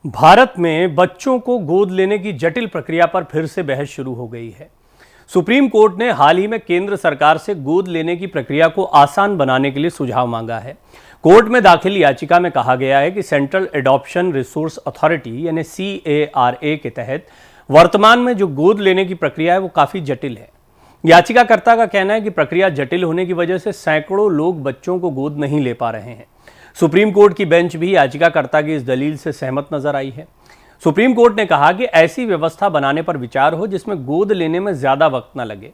भारत में बच्चों को गोद लेने की जटिल प्रक्रिया पर फिर से बहस शुरू हो गई है। सुप्रीम कोर्ट ने हाल ही में केंद्र सरकार से गोद लेने की प्रक्रिया को आसान बनाने के लिए सुझाव मांगा है। कोर्ट में दाखिल याचिका में कहा गया है कि सेंट्रल एडॉप्शन रिसोर्स अथॉरिटी यानी CARA के तहत वर्तमान में जो गोद लेने की प्रक्रिया है वो काफ़ी जटिल है। याचिकाकर्ता का कहना है कि प्रक्रिया जटिल होने की वजह से सैकड़ों लोग बच्चों को गोद नहीं ले पा रहे हैं। सुप्रीम कोर्ट की बेंच भी याचिकाकर्ता की इस दलील से सहमत नजर आई है। सुप्रीम कोर्ट ने कहा कि ऐसी व्यवस्था बनाने पर विचार हो जिसमें गोद लेने में ज्यादा वक्त न लगे।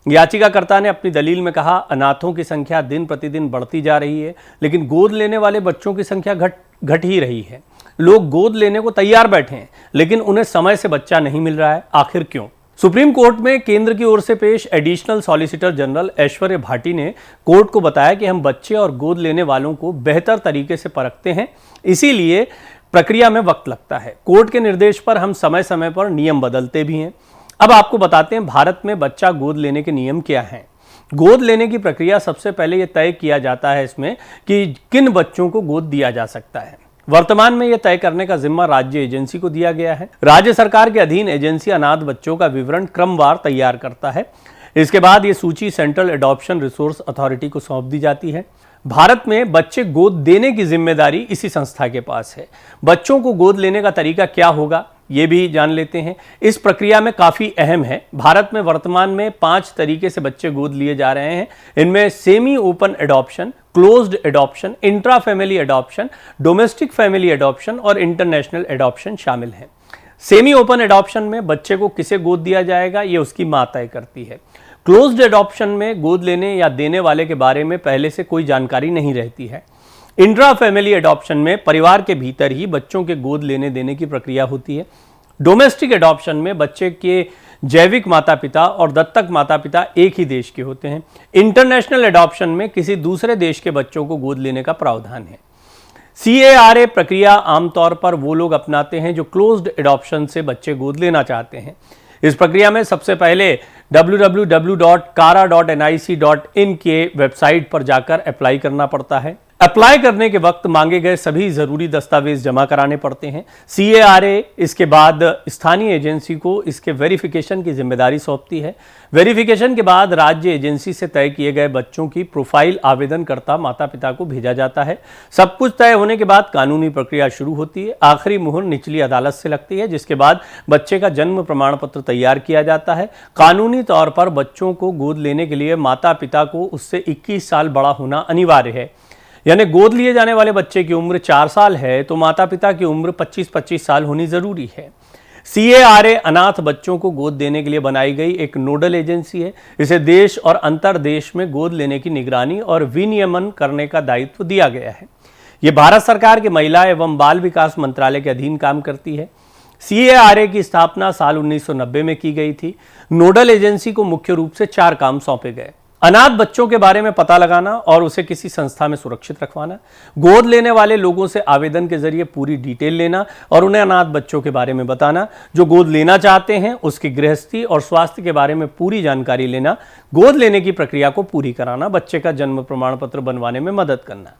याचिकाकर्ता ने अपनी दलील में कहा, अनाथों की संख्या दिन प्रतिदिन बढ़ती जा रही है, लेकिन गोद लेने वाले बच्चों की संख्या घट ही रही है। लोग गोद लेने को तैयार बैठे हैं, लेकिन उन्हें समय से बच्चा नहीं मिल रहा है। आखिर क्यों? सुप्रीम कोर्ट में केंद्र की ओर से पेश एडिशनल सॉलिसिटर जनरल ऐश्वर्य भाटी ने कोर्ट को बताया कि हम बच्चे और गोद लेने वालों को बेहतर तरीके से परखते हैं, इसीलिए प्रक्रिया में वक्त लगता है। कोर्ट के निर्देश पर हम समय समय पर नियम बदलते भी हैं। अब आपको बताते हैं भारत में बच्चा गोद लेने के नियम क्या हैं। गोद लेने की प्रक्रिया सबसे पहले यह तय किया जाता है इसमें कि किन बच्चों को गोद दिया जा सकता है। वर्तमान में यह तय करने का जिम्मा राज्य एजेंसी को दिया गया है। राज्य सरकार के अधीन एजेंसी अनाथ बच्चों का विवरण क्रमवार तैयार करता है। इसके बाद यह सूची सेंट्रल एडॉप्शन रिसोर्स अथॉरिटी को सौंप दी जाती है। भारत में बच्चे गोद देने की जिम्मेदारी इसी संस्था के पास है। बच्चों को गोद लेने का तरीका क्या होगा ये भी जान लेते हैं। इस प्रक्रिया में काफी अहम है। भारत में वर्तमान में 5 तरीके से बच्चे गोद लिए जा रहे हैं। इनमें semi open adoption, closed adoption, intra family adoption, domestic family adoption और इंटरनेशनल एडॉप्शन शामिल हैं। सेमी ओपन एडॉप्शन में बच्चे को किसे गोद दिया जाएगा ये उसकी मां तय करती है। क्लोज्ड एडॉप्शन में गोद लेने या देने वाले के बारे में पहले से कोई जानकारी नहीं रहती है। इंट्रा फैमिली एडॉप्शन में परिवार के भीतर ही बच्चों के गोद लेने देने की प्रक्रिया होती है। डोमेस्टिक एडॉप्शन में बच्चे के जैविक माता पिता और दत्तक माता पिता एक ही देश के होते हैं। इंटरनेशनल एडॉप्शन में किसी दूसरे देश के बच्चों को गोद लेने का प्रावधान है। CARA प्रक्रिया आमतौर पर वो लोग अपनाते हैं जो क्लोज्ड एडॉप्शन से बच्चे गोद लेना चाहते हैं। इस प्रक्रिया में सबसे पहले www.cara.nic.in के वेबसाइट पर जाकर अप्लाई करना पड़ता है। अप्लाई करने के वक्त मांगे गए सभी जरूरी दस्तावेज जमा कराने पड़ते हैं। CARA इसके बाद स्थानीय एजेंसी को इसके वेरिफिकेशन की जिम्मेदारी सौंपती है। वेरिफिकेशन के बाद राज्य एजेंसी से तय किए गए बच्चों की प्रोफाइल आवेदनकर्ता माता पिता को भेजा जाता है। सब कुछ तय होने के बाद कानूनी प्रक्रिया शुरू होती है। आखिरी मुहर निचली अदालत से लगती है, जिसके बाद बच्चे का जन्म प्रमाण पत्र तैयार किया जाता है। कानूनी तौर पर बच्चों को गोद लेने के लिए माता पिता को उससे 21 साल बड़ा होना अनिवार्य है। यानी गोद लिए जाने वाले बच्चे की उम्र 4 साल है तो माता पिता की उम्र 25-25 साल होनी जरूरी है। CARA अनाथ बच्चों को गोद देने के लिए बनाई गई एक नोडल एजेंसी है। इसे देश और अंतरदेश में गोद लेने की निगरानी और विनियमन करने का दायित्व दिया गया है। यह भारत सरकार के महिला एवं बाल विकास मंत्रालय के अधीन काम करती है। CARA की स्थापना साल 1990 में की गई थी। नोडल एजेंसी को मुख्य रूप से 4 काम सौंपे गए। अनाथ बच्चों के बारे में पता लगाना और उसे किसी संस्था में सुरक्षित रखवाना, गोद लेने वाले लोगों से आवेदन के जरिए पूरी डिटेल लेना और उन्हें अनाथ बच्चों के बारे में बताना, जो गोद लेना चाहते हैं उसकी गृहस्थी और स्वास्थ्य के बारे में पूरी जानकारी लेना, गोद लेने की प्रक्रिया को पूरी कराना, बच्चे का जन्म प्रमाण पत्र बनवाने में मदद करना।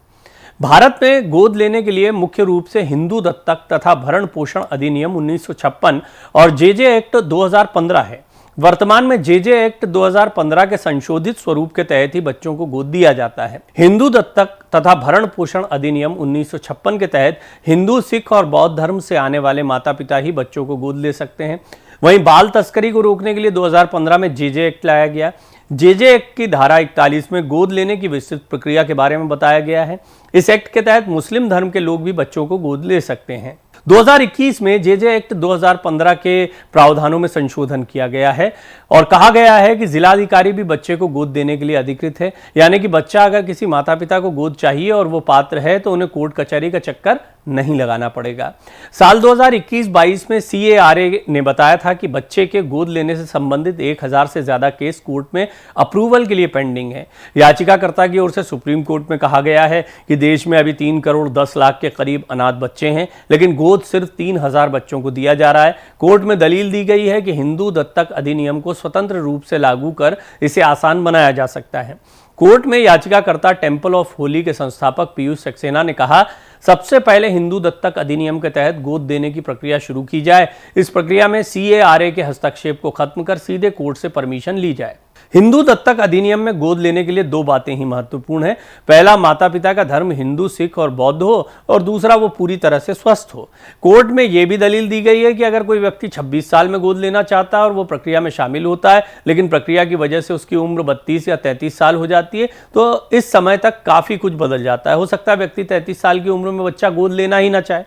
भारत में गोद लेने के लिए मुख्य रूप से हिंदू दत्तक तथा भरण पोषण अधिनियम 1956 और JJ एक्ट 2015 है। वर्तमान में JJ एक्ट 2015 के संशोधित स्वरूप के तहत ही बच्चों को गोद दिया जाता है। हिंदू दत्तक तथा भरण पोषण अधिनियम 1956 के तहत हिंदू, सिख और बौद्ध धर्म से आने वाले माता पिता ही बच्चों को गोद ले सकते हैं। वहीं बाल तस्करी को रोकने के लिए 2015 में JJ एक्ट लाया गया। JJ एक्ट की धारा 41 में गोद लेने की विस्तृत प्रक्रिया के बारे में बताया गया है। इस एक्ट के तहत मुस्लिम धर्म के लोग भी बच्चों को गोद ले सकते हैं। 2021 में JJ एक्ट 2015 के प्रावधानों में संशोधन किया गया है और कहा गया है कि जिलाधिकारी भी बच्चे को गोद देने के लिए अधिकृत है। यानी कि बच्चा अगर किसी माता पिता को गोद चाहिए और वो पात्र है तो उन्हें कोर्ट कचहरी का चक्कर नहीं लगाना पड़ेगा। साल 2021-22 में CARA ने बताया था कि बच्चे के गोद लेने से संबंधित 1000 से ज्यादा केस कोर्ट में अप्रूवल के लिए पेंडिंग है। याचिकाकर्ता की ओर से सुप्रीम कोर्ट में कहा गया है कि देश में अभी 3 करोड़ 10 लाख के करीब अनाथ बच्चे हैं, लेकिन गोद सिर्फ 3000 बच्चों को दिया जा रहा है। कोर्ट में दलील दी गई है कि हिंदू दत्तक अधिनियम को स्वतंत्र रूप से लागू कर इसे आसान बनाया जा सकता है। कोर्ट में याचिकाकर्ता टेंपल ऑफ होली के संस्थापक पीयूष सक्सेना ने कहा, सबसे पहले हिंदू दत्तक अधिनियम के तहत गोद देने की प्रक्रिया शुरू की जाए। इस प्रक्रिया में CARA के हस्तक्षेप को खत्म कर सीधे कोर्ट से परमिशन ली जाए। हिंदू दत्तक अधिनियम में गोद लेने के लिए दो बातें ही महत्वपूर्ण हैं। पहला, माता पिता का धर्म हिंदू, सिख और बौद्ध हो, और दूसरा, वो पूरी तरह से स्वस्थ हो। कोर्ट में यह भी दलील दी गई है कि अगर कोई व्यक्ति 26 साल में गोद लेना चाहता है और वो प्रक्रिया में शामिल होता है, लेकिन प्रक्रिया की वजह से उसकी उम्र 32 या 33 साल हो जाती है, तो इस समय तक काफी कुछ बदल जाता है। हो सकता है व्यक्ति 33 साल की उम्र में बच्चा गोद लेना ही ना चाहे।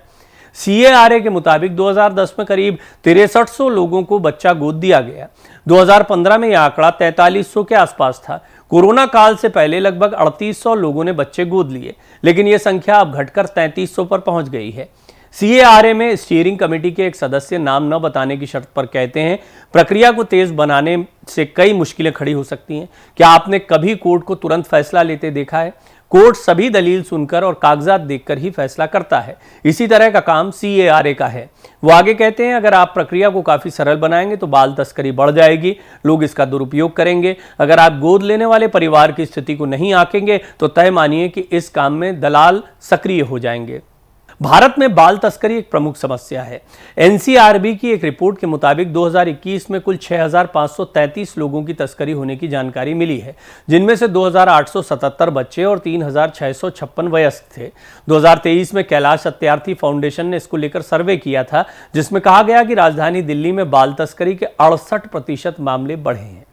CARA के मुताबिक 2010 में करीब 6300 लोगों को बच्चा गोद दिया गया। 2015 में यह आंकड़ा 4300 के आसपास था। कोरोना काल से पहले लगभग 3800 लोगों ने बच्चे गोद लिए, लेकिन यह संख्या अब घटकर 3300 पर पहुंच गई है। CARA में स्टीयरिंग कमेटी के एक सदस्य नाम न बताने की शर्त पर कहते हैं, प्रक्रिया को तेज बनाने से कई मुश्किलें खड़ी हो सकती हैं। क्या आपने कभी कोर्ट को तुरंत फैसला लेते देखा है? कोर्ट सभी दलील सुनकर और कागजात देखकर ही फैसला करता है। इसी तरह का काम CARA का है। वो आगे कहते हैं, अगर आप प्रक्रिया को काफी सरल बनाएंगे तो बाल तस्करी बढ़ जाएगी, लोग इसका दुरुपयोग करेंगे। अगर आप गोद लेने वाले परिवार की स्थिति को नहीं आंकेंगे तो तय मानिए कि इस काम में दलाल सक्रिय हो जाएंगे। भारत में बाल तस्करी एक प्रमुख समस्या है। NCRB की एक रिपोर्ट के मुताबिक 2021 में कुल 6533 लोगों की तस्करी होने की जानकारी मिली है, जिनमें से 2877 बच्चे और 3656 वयस्क थे। 2023 में कैलाश सत्यार्थी फाउंडेशन ने इसको लेकर सर्वे किया था, जिसमें कहा गया कि राजधानी दिल्ली में बाल तस्करी के 68% मामले बढ़े हैं।